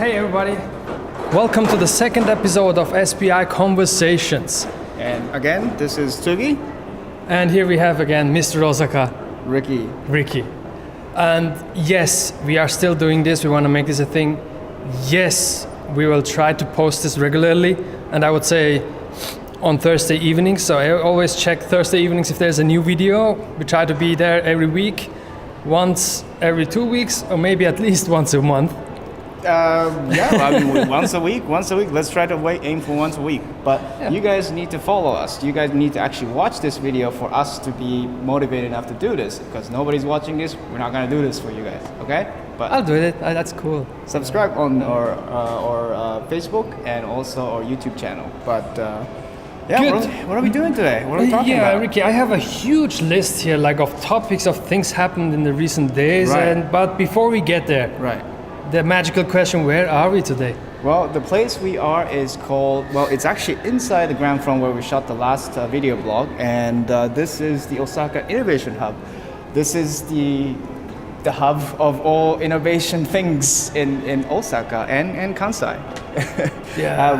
Hey everybody, welcome to the second episode of SPI Conversations. And again, this is Tugi. And here we have again Mr. Osaka. Ricky. And yes, we are still doing this, we want to make this a thing. Yes, we will try to post this regularly, and I would say on Thursday evenings, so I always check Thursday evenings if there's a new video. We try to be there every week, once every 2 weeks, or maybe at least once a month. Once a week. Let's try to aim for once a week. But You guys need to follow us. You guys need to actually watch this video for us to be motivated enough to do this. Because nobody's watching this, we're not going to do this for you guys. Okay? But I'll do it. That's cool. Subscribe on our Facebook and also our YouTube channel. But what are we doing today? What are we talking about? Yeah, Ricky, I have a huge list here, of topics of things happened in the recent days. Right. But before we get there, Right. The magical question: where are we today? Well, the place we are is called, it's actually inside the ground floor where we shot the last video blog, and this is the Osaka Innovation Hub. This is the hub of all innovation things in Osaka and Kansai.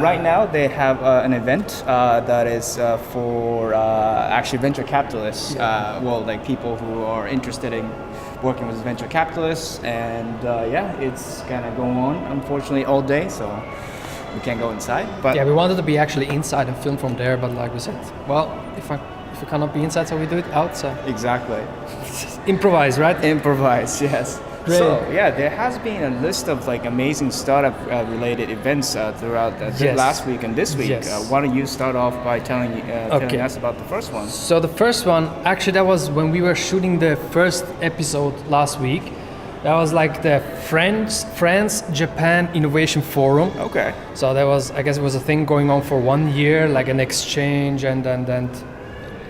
Right now they have an event that is for actually venture capitalists, people who are interested in working with venture capitalists, and it's gonna go on unfortunately all day, so we can't go inside. But we wanted to be actually inside and film from there, but like we said, if we cannot be inside, so we do it outside. Exactly. Improvise, right? Improvise, yes. Great. So there has been a list of amazing startup related events throughout last week and this week. Yes. Why don't you start off by telling us about the first one? So the first one, actually, that was when we were shooting the first episode last week. That was the France-Japan Innovation Forum. Okay. So that was, I guess, it was a thing going on for 1 year, an exchange and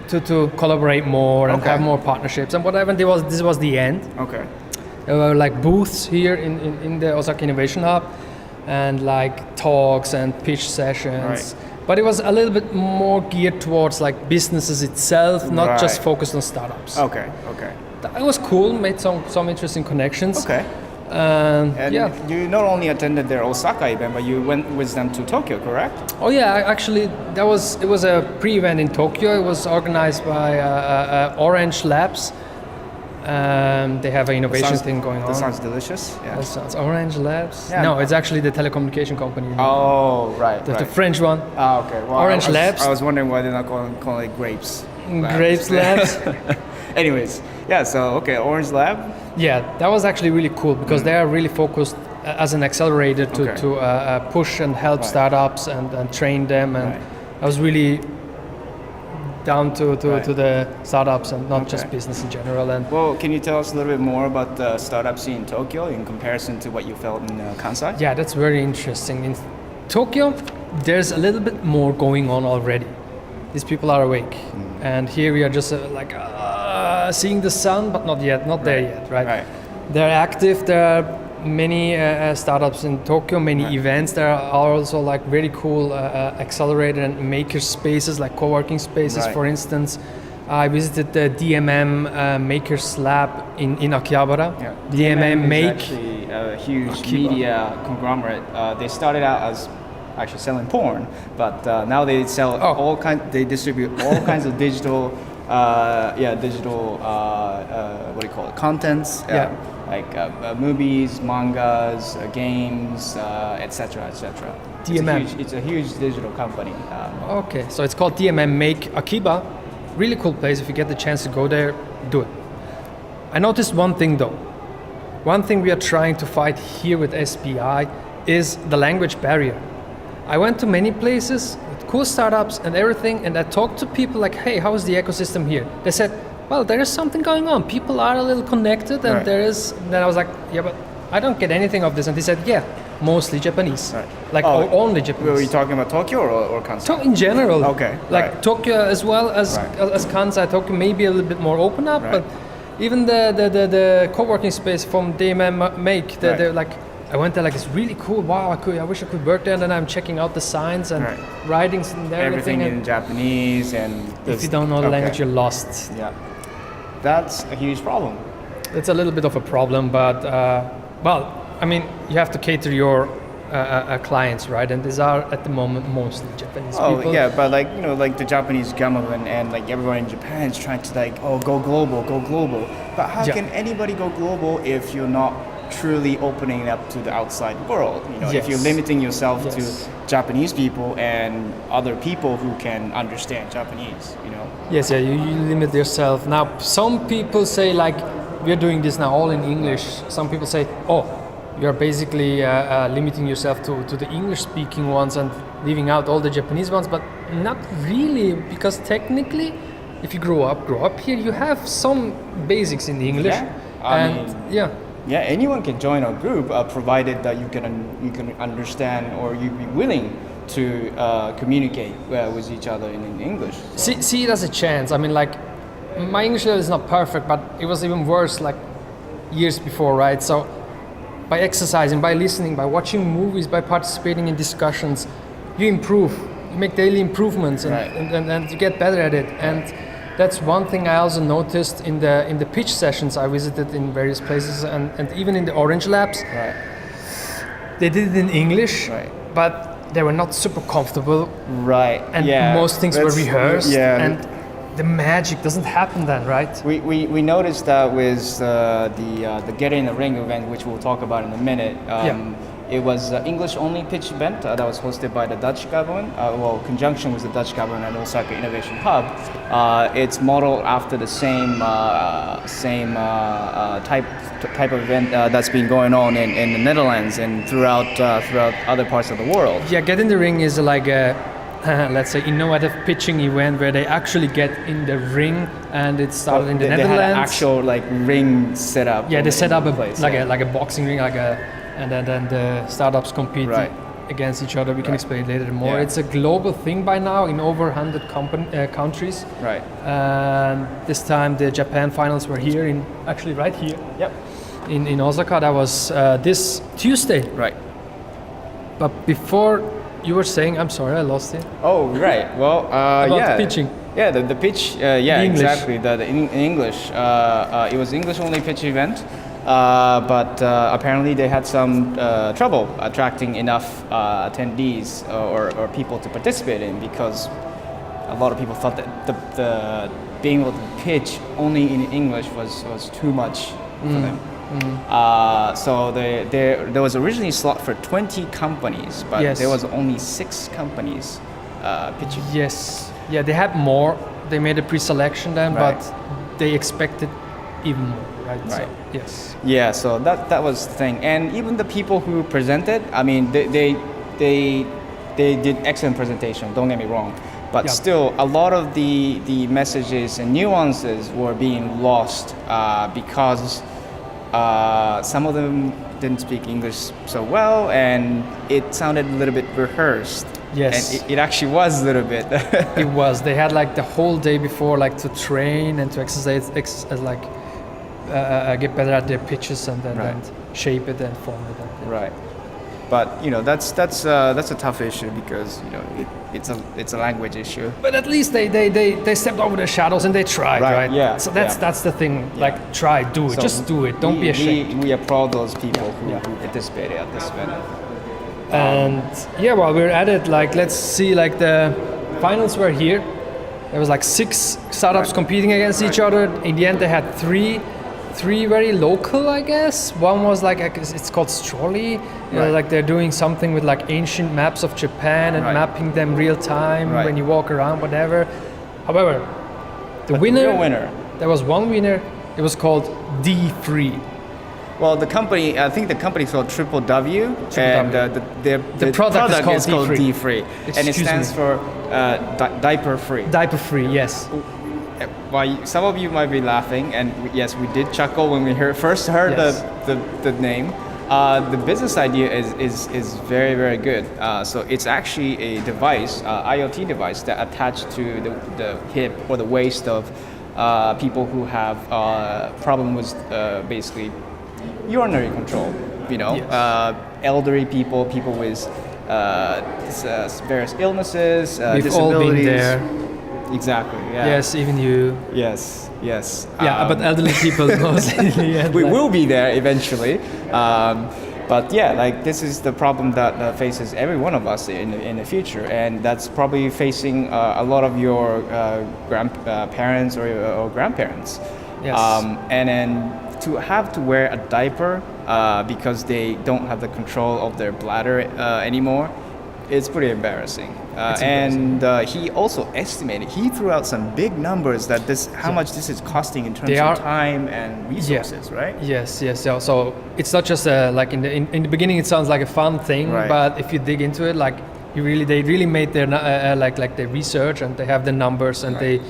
to collaborate more and have more partnerships and whatever. And this was the end. Okay. There were booths here in the Osaka Innovation Hub, and talks and pitch sessions. Right. But it was a little bit more geared towards businesses itself, not just focused on startups. Okay. It was cool, made some interesting connections. Okay. And you not only attended their Osaka event, but you went with them to Tokyo, correct? Oh yeah, actually it was a pre-event in Tokyo. It was organized by Orange Labs. They have an innovation thing going on. That sounds delicious. Yeah. That sounds Orange Labs? Yeah. No, it's actually the telecommunication company. Oh, right. The French one. Oh, okay. Well, Orange Labs. I was wondering why they're not call it Grapes. Grapes Labs. Anyways, Orange Lab. Yeah, that was actually really cool because they are really focused as an accelerator to push and help startups and train them, and I was really down to the startups and not just business in general. And can you tell us a little bit more about the startup scene in Tokyo in comparison to what you felt in Kansai? Yeah, that's very interesting. In Tokyo, there's a little bit more going on already. These people are awake, and here we are just seeing the sun, but not there yet, right? They're active. There are many startups in Tokyo, many events. There are also very cool accelerator and maker spaces, co-working spaces. For instance, I visited the DMM Makers Lab in Akihabara. Yeah. DMM Make is actually a huge media conglomerate. They started out as actually selling porn, but now they sell they distribute all kinds of digital contents, movies, mangas, games, etc. DMM. It's a huge digital company. Okay, so it's called DMM Make Akiba. Really cool place. If you get the chance to go there, do it. I noticed one thing though. One thing we are trying to fight here with SPI is the language barrier. I went to many places with cool startups and everything, and I talked to people hey, how is the ecosystem here? They said, well, there is something going on. People are a little connected, and there is. Then I was like, yeah, but I don't get anything of this. And they said, yeah, mostly Japanese, only Japanese. Were you talking about Tokyo or Kansai? In general, okay, Tokyo as well as Kansai. Tokyo maybe a little bit more open up, but even the co-working space from DMM Make, they're I went there it's really cool. Wow, I wish I could work there. And then I'm checking out the signs and writings and everything in Japanese, and if you don't know the language, you're lost. Yeah, that's a huge problem. It's a little bit of a problem, but you have to cater your clients, right? And these are at the moment mostly Japanese people. Oh yeah, but like like the Japanese government and like everyone in Japan is trying to like go global, go global. But how Yeah. can anybody go global if you're not truly opening up to the outside world? If you're Yes. limiting yourself Yes. to Japanese people and other people who can understand Japanese. Yes, yeah, you limit yourself. Now, some people say like, we're doing this now all in English. Some people say, oh, you're basically limiting yourself to the English-speaking ones and leaving out all the Japanese ones, but not really, because technically, if you grow up here, you have some basics in English. Yeah, Yeah, anyone can join our group, provided that you can understand or you be willing to communicate with each other in English. See it as a chance. I mean, like, my English level is not perfect, but it was even worse like years before, right? So by exercising, by listening, by watching movies, by participating in discussions, you improve. You make daily improvements and you get better at it. And that's one thing I also noticed in the pitch sessions I visited in various places and even in the Orange Labs. Right. They did it in English, but they were not super comfortable. Right. And most things were rehearsed. And the magic doesn't happen then, right? We noticed that with the Get in the Ring event, which we'll talk about in a minute. It was English only pitch event that was hosted by the Dutch government, conjunction with the Dutch government and Osaka Innovation Hub. It's modeled after the same type of event that's been going on in the Netherlands and throughout other parts of the world. Yeah, Get in the Ring is like a let's say innovative pitching event where they actually get in the ring, and it started in the Netherlands. They had an actual like ring set up. Yeah, they set up place, like a boxing ring, and then the startups compete against each other. We can explain later more. It's a global thing by now in over 100 countries. Right. And this time the Japan finals were here right here. Yep. In Osaka. That was this Tuesday. Right. But before you were saying, I'm sorry, I lost it. Oh, right. Well, about the pitching. Yeah, the pitch. Exactly. In English. It was English only pitch event. But apparently they had some trouble attracting enough attendees or people to participate in, because a lot of people thought that the being able to pitch only in English was too much for them. So there was originally a slot for 20 companies, but there was only 6 companies pitching. Yes. Yeah, they had more. They made a pre-selection then, but they expected even more. Right. So, yes. Yeah. So that was the thing, and even the people who presented, I mean, they did excellent presentation. Don't get me wrong, but still, a lot of the messages and nuances were being lost because some of them didn't speak English so well, and it sounded a little bit rehearsed. Yes. And it actually was a little bit. It was. They had like the whole day before, like to train and to exercise, get better at their pitches and then shape it and form it. Right. But that's a tough issue because it's a language issue. But at least they stepped over the shadows and they tried, right? Yeah. So that's the thing. Like, try, do it, just do it. Don't be ashamed. We applaud those people who participated at this event. And while we're at it, like, let's see, like, the finals were here. There was like 6 startups competing against each other. In the end, they had three very local, I guess. One was like, it's called Strolly. Like they're doing something with like ancient maps of Japan and mapping them real time when you walk around, whatever. However, the winner, there was one winner. It was called D3. Well, I think the company is called Triple W, and the product is called D3, and it stands for diaper free. Diaper free, yes. Well, some of you might be laughing, and yes, we did chuckle when we first heard the name. The business idea is very, very good. So it's actually a device, IoT device that attached to the hip or the waist of people who have problem with basically urinary control. Elderly people with various illnesses, We've disabilities. all been there. Exactly. Yeah. Yes, even you. Yes. Yeah, but elderly people mostly. We will be there eventually. But yeah, like this is the problem that faces every one of us in the future, and that's probably facing a lot of your grandparents or grandparents. Yes. And then to have to wear a diaper because they don't have the control of their bladder anymore, it's pretty embarrassing. And he also estimated, he threw out some big numbers that how much this is costing in terms of time and resources, right? Yes. Yeah. So it's not just like in the beginning it sounds like a fun thing, right. But if you dig into it, like they really made their like their research, and they have the numbers, and right.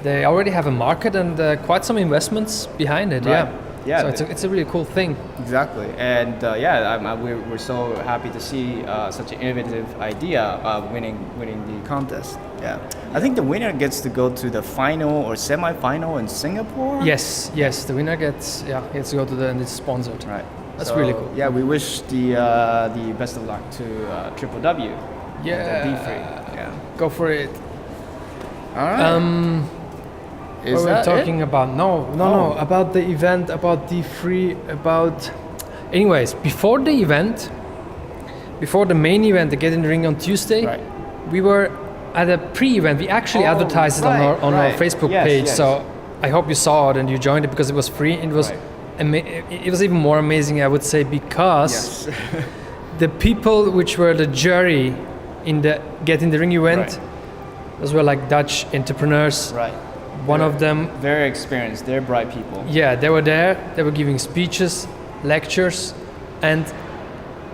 they already have a market and quite some investments behind it. Right. Yeah. So it's a really cool thing. Exactly, and we're so happy to see such an innovative idea winning the contest. Yeah, I think the winner gets to go to the final or semi-final in Singapore. Yes. The winner gets to go to and it's sponsored. Right. That's really cool. Yeah, we wish the best of luck to Triple W. Yeah. The D3. Yeah. Go for it. All right. Is what we're talking about? No, about the event, about D3, about... Anyways, before the event, before the main event, the Get in the Ring on Tuesday, right. we were at a pre-event. We actually advertised it on our Facebook page, so I hope you saw it and you joined it because it was free. It was it was even more amazing, I would say, because the people which were the jury in the Get in the Ring event, those were like Dutch entrepreneurs. Right. One of them... Very experienced, they're bright people. Yeah, they were there, they were giving speeches, lectures, and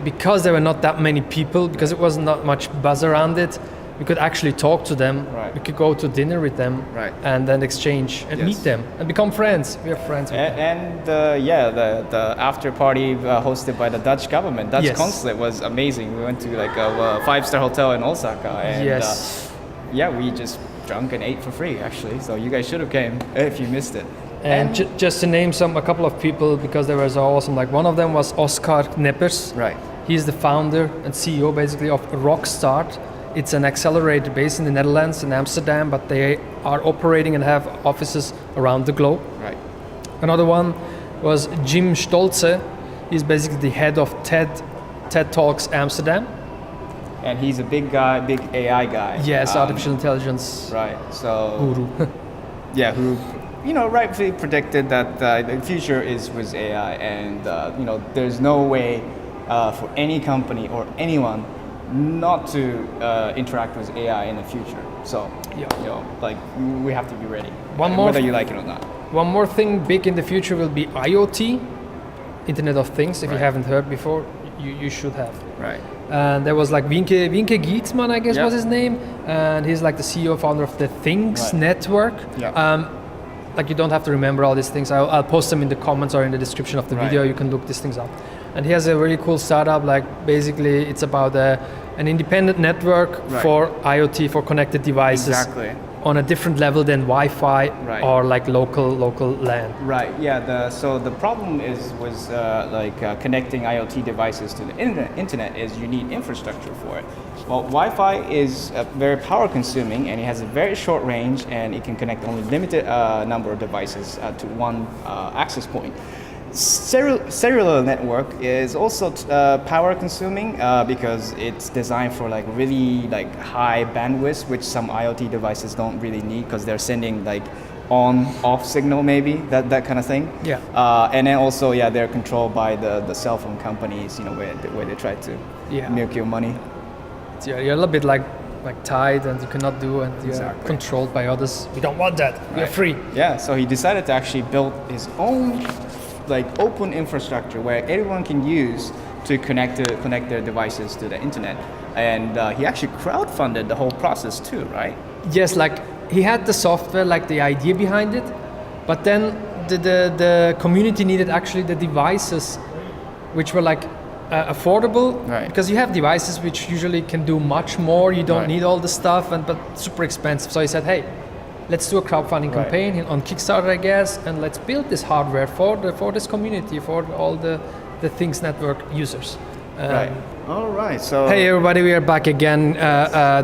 because there were not that many people, because it was not much buzz around it, we could actually talk to them, we could go to dinner with them, and then exchange and meet them and become friends. We are friends with them. And the after party hosted by the Dutch government, Dutch consulate was amazing. We went to like a 5-star hotel in Osaka, and we just drunk and ate for free actually, so you guys should have came if you missed it. And just to name a couple of people, because they were so awesome, like one of them was Oscar Kneppers. Right. He's the founder and CEO basically of Rockstart. It's an accelerator based in the Netherlands, in Amsterdam, but they are operating and have offices around the globe. Right. Another one was Jim Stolze. He's basically the head of TED Talks Amsterdam. And he's a big guy, big AI guy. Yes, artificial intelligence. Right. So guru. who rightfully predicted that the future is with AI, and there's no way for any company or anyone not to interact with AI in the future. So we have to be ready, whether you like it or not. One more thing big in the future will be IoT, Internet of Things. If you haven't heard before, you should have. Right. And there was like Winke Gietzmann, I guess was his name, and he's like the CEO founder of the Things Network. Like you don't have to remember all these things. I'll post them in the comments or in the description of the video. You can look these things up. And he has a really cool startup. Like basically, it's about an independent network for IoT, for connected devices. Exactly. On a different level than Wi-Fi or like local LAN. Right. Yeah. So the problem was connecting IoT devices to the internet is you need infrastructure for it. Well, Wi-Fi is very power consuming, and it has a very short range, and it can connect only limited number of devices to one access point. Cellular network is also power consuming because it's designed for like really like high bandwidth, which some IoT devices don't really need because they're sending like on-off signal, maybe that kind of thing. Yeah. And then also they're controlled by the cell phone companies, where they try to milk your money. Yeah, you're a little bit like tied, and you cannot do, and you're controlled by others. We don't want that. We're free. Yeah. So he decided to actually build his own like open infrastructure where everyone can use to connect their devices to the internet, and he actually crowdfunded the whole process too, right? Yes, like he had the software, like the idea behind it, but then the community needed actually the devices which were like affordable, because you have devices which usually can do much more. You don't need all the stuff, but super expensive. So he said, hey, let's do a crowdfunding campaign on Kickstarter, I guess, and let's build this hardware for this community, for all the Things Network users. All right. So hey everybody, we are back again.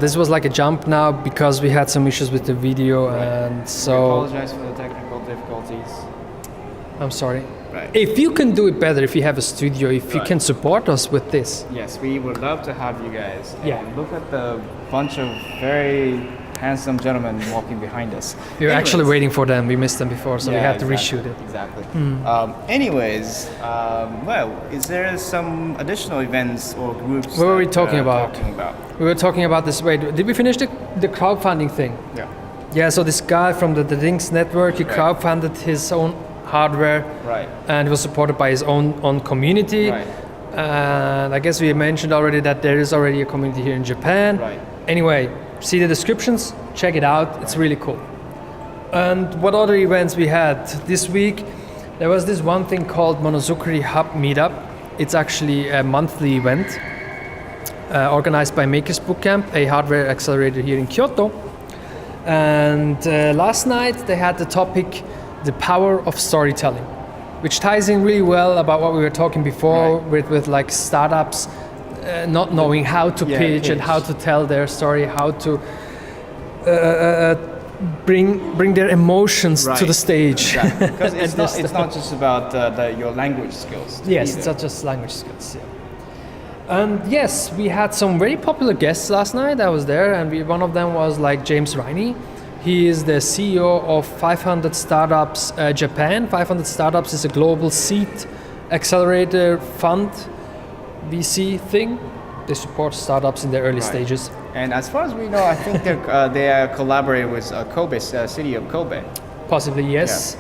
This was like a jump now because we had some issues with the video, and so we apologize for the technical difficulties. I'm sorry. Right. If you can do it better, if you have a studio, if you Right. can support us with this. Yes, we would love to have you guys. Yeah. And look at the bunch of very handsome gentlemen walking behind us. We were actually Anyways. waiting for them. We missed them before, so we Yeah, had to exactly, reshoot it. Exactly. Well, is there some additional events or groups? What were we that, talking about? We were talking about this. Wait, did we finish the crowdfunding thing? Yeah. Yeah, so this guy from the Rings network, he Right. crowdfunded his own hardware Right. and was supported by his own community. Right. And I guess we mentioned already that there is already a community here in Japan. Right. Anyway, see the descriptions, check it out, it's really cool. And what other events we had this week? There was this one thing called Monozukuri Hub Meetup. It's actually a monthly event organized by Makers Bootcamp, a hardware accelerator here in Kyoto. And last night they had the topic, the power of storytelling, which ties in really well about what we were talking before with like startups not knowing how to pitch and how to tell their story, how to bring their emotions to the stage. Exactly. Because it's not just about your language skills. Yes, either. it's not just language skills. Yeah. And yes, we had some very popular guests last night. I was there, and one of them was like James Riney. He is the CEO of 500 Startups Japan. 500 Startups is a global seed accelerator fund, VC thing. They support startups in their early stages. And as far as we know, I think they are collaborating with Kobe, city of Kobe. Possibly, yes.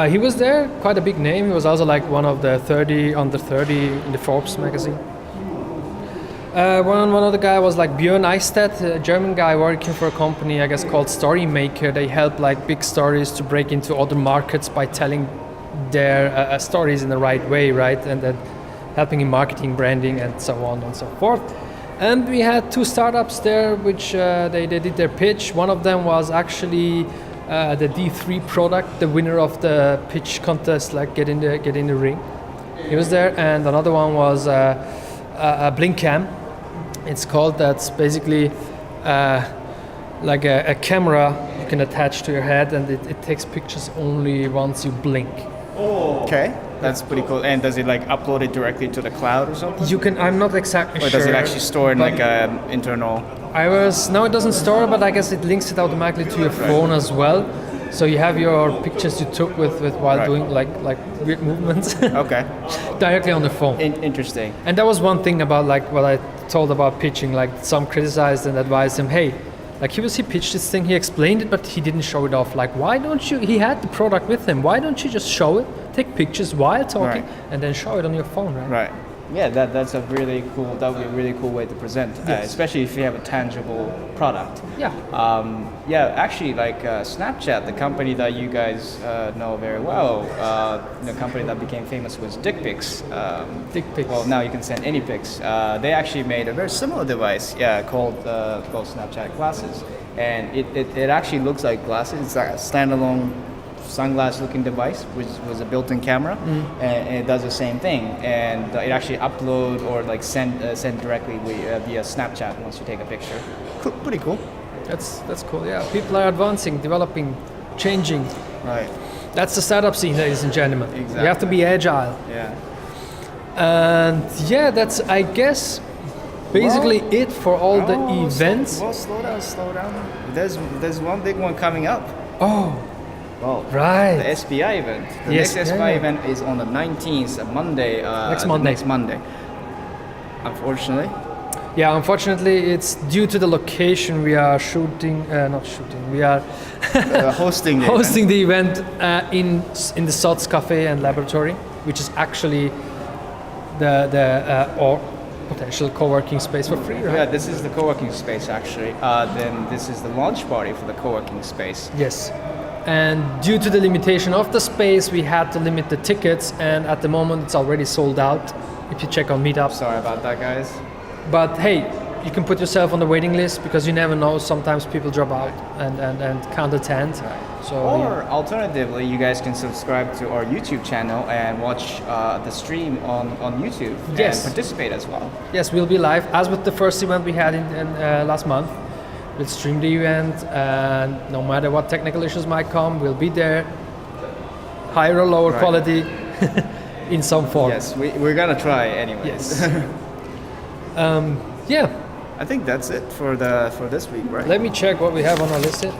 He was there, quite a big name. He was also like one of the 30 under 30 in the Forbes magazine. One other guy was like Björn Eistedt, a German guy working for a company, I guess, called Storymaker. They help like big stories to break into other markets by telling their stories in the right way, right? And then helping in marketing, branding, and so on and so forth. And we had two startups there, which they did their pitch. One of them was actually the D3 product, the winner of the pitch contest, like get in the ring. He was there, and another one was a blink cam. It's called. That's basically like a camera you can attach to your head, and it takes pictures only once you blink. Okay, that's pretty cool. And does it like upload it directly to the cloud or something? You can. I'm not exactly sure. Or does it actually store in like an internal? No, it doesn't store, but I guess it links it automatically to your phone as well. So you have your pictures you took with while doing like weird movements. Okay. Directly on the phone. Interesting. And that was one thing about like what I told about pitching. Like some criticized and advised him, hey, like he pitched this thing, he explained it, but he didn't show it off. Like, why don't you? He had the product with him. Why don't you just show it, take pictures while talking, and then show it on your phone, right? Right. Yeah, that's a really cool. That would be a really cool way to present, especially if you have a tangible product. Yeah. Actually, like Snapchat, the company that you guys know very well, the company that became famous was Dick Pics. Dick Pics. Well, now you can send any pics. They actually made a very similar device, called Snapchat Glasses, and it actually looks like glasses. It's like a standalone sunglass-looking device, which was a built-in camera, and it does the same thing. And it actually upload or like send directly via Snapchat once you take a picture. Cool, pretty cool. That's cool. Yeah, people are advancing, developing, changing. Right. That's the startup scene, ladies and gentlemen. Exactly. You have to be agile. Yeah. And yeah, that's I guess basically it for all the events. Slow down. There's one big one coming up. Oh. Well, right. The SPI event. The Yes, next SPI event is on the 19th, Monday. Next Monday. Unfortunately. Yeah, unfortunately, it's due to the location we are we are hosting the hosting the event in the SOTS Cafe and Laboratory, which is actually the or potential co-working space for free, right? Yeah, this is the co-working space actually. Then this is the launch party for the co-working space. Yes. And due to the limitation of the space, we had to limit the tickets, and at the moment it's already sold out. If you check on Meetup. Sorry about that, guys. But hey, you can put yourself on the waiting list because you never know. Sometimes people drop out and can't attend. Right. So, or alternatively, you guys can subscribe to our YouTube channel and watch the stream on YouTube and participate as well. Yes, we'll be live as with the first event we had in last month. We'll stream the event, and no matter what technical issues might come, we'll be there higher or lower Right. quality in some form. Yes, we're gonna try anyways. Yes. Yeah. I think that's it for this week, right? Let me check what we have on our list here.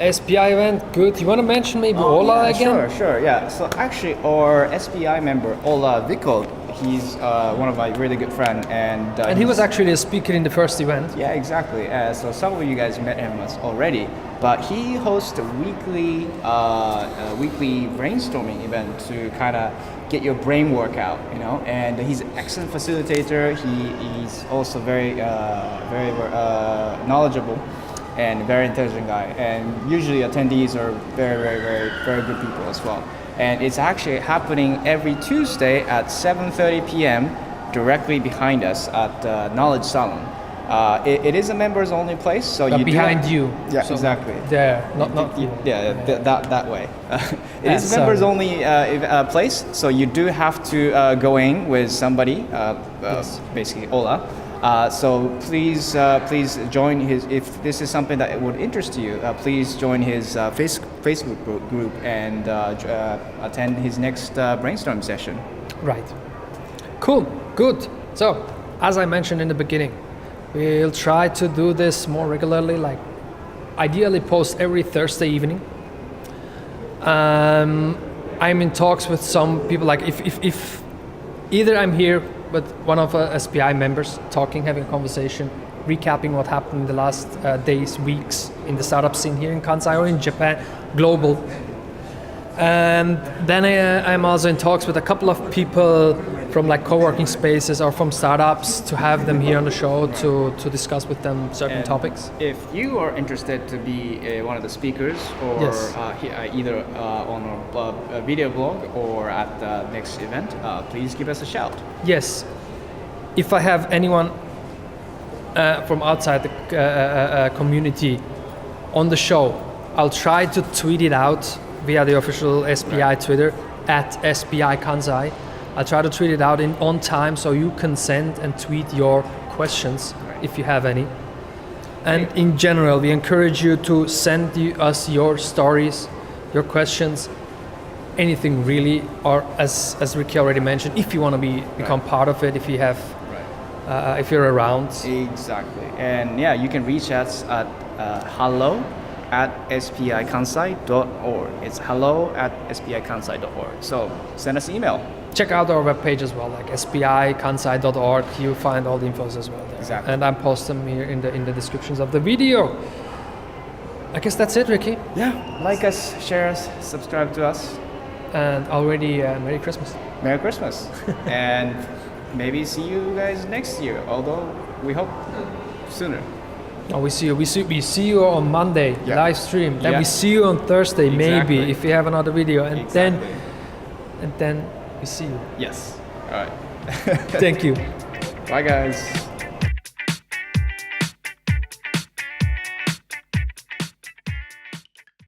SPI event, good. You want to mention maybe Ola again? Sure, yeah. So actually, our SPI member, Ola Vikol, he's one of my really good friends, And he was actually a speaker in the first event. Yeah, exactly. So some of you guys met him already, but he hosts a weekly brainstorming event to kind of get your brain workout, you know. And he's an excellent facilitator. He's also very knowledgeable and very intelligent guy. And usually attendees are very good people as well. And it's actually happening every Tuesday at 7:30 p.m. directly behind us at Knowledge Salon. It is a members only place, so But you behind you. Yeah, So exactly. There, not you. Yeah, that way. It Yeah, is a members sorry. only place, so you do have to go in with somebody, Yes. basically Ola. So please join his. If this is something that would interest you, please join his Facebook group and attend his next brainstorm session. Right. Cool. Good. So, as I mentioned in the beginning, we'll try to do this more regularly, like ideally post every Thursday evening. I'm in talks with some people, like if either I'm here with one of SPI members talking, having a conversation, recapping what happened in the last days, weeks in the startup scene here in Kansai or in Japan, global. And then I'm also in talks with a couple of people from like co-working spaces or from startups to have them here on the show to discuss with them certain And topics. If you are interested to be one of the speakers, or Yes. either on a video blog or at the next event, please give us a shout. Yes, if I have anyone from outside the community on the show, I'll try to tweet it out via the official SPI Twitter at SPI Kansai. I'll try to tweet it out on time so you can send and tweet your questions if you have any. And in general, we encourage you to send us your stories, your questions, anything really, or as Ricky already mentioned, if you want to become part of it, if you have, if you're around. Exactly. And yeah, you can reach us at hello@spikansai.org. It's hello@spikansai.org. So send us an email. Check out our webpage as well, like spikansai.org. You find all the infos as well there. Exactly. And I post them here in the descriptions of the video. I guess that's it, Ricky. Yeah, like us, share us, subscribe to us. And already Merry Christmas. Merry Christmas. And maybe see you guys next year, although we hope sooner. Oh, we see you on Monday, Yeah. live stream. Then Yeah. we see you on Thursday, maybe, Exactly. if we have another video. And Exactly. then we see you. Yes. All right. Thank you. Bye, guys.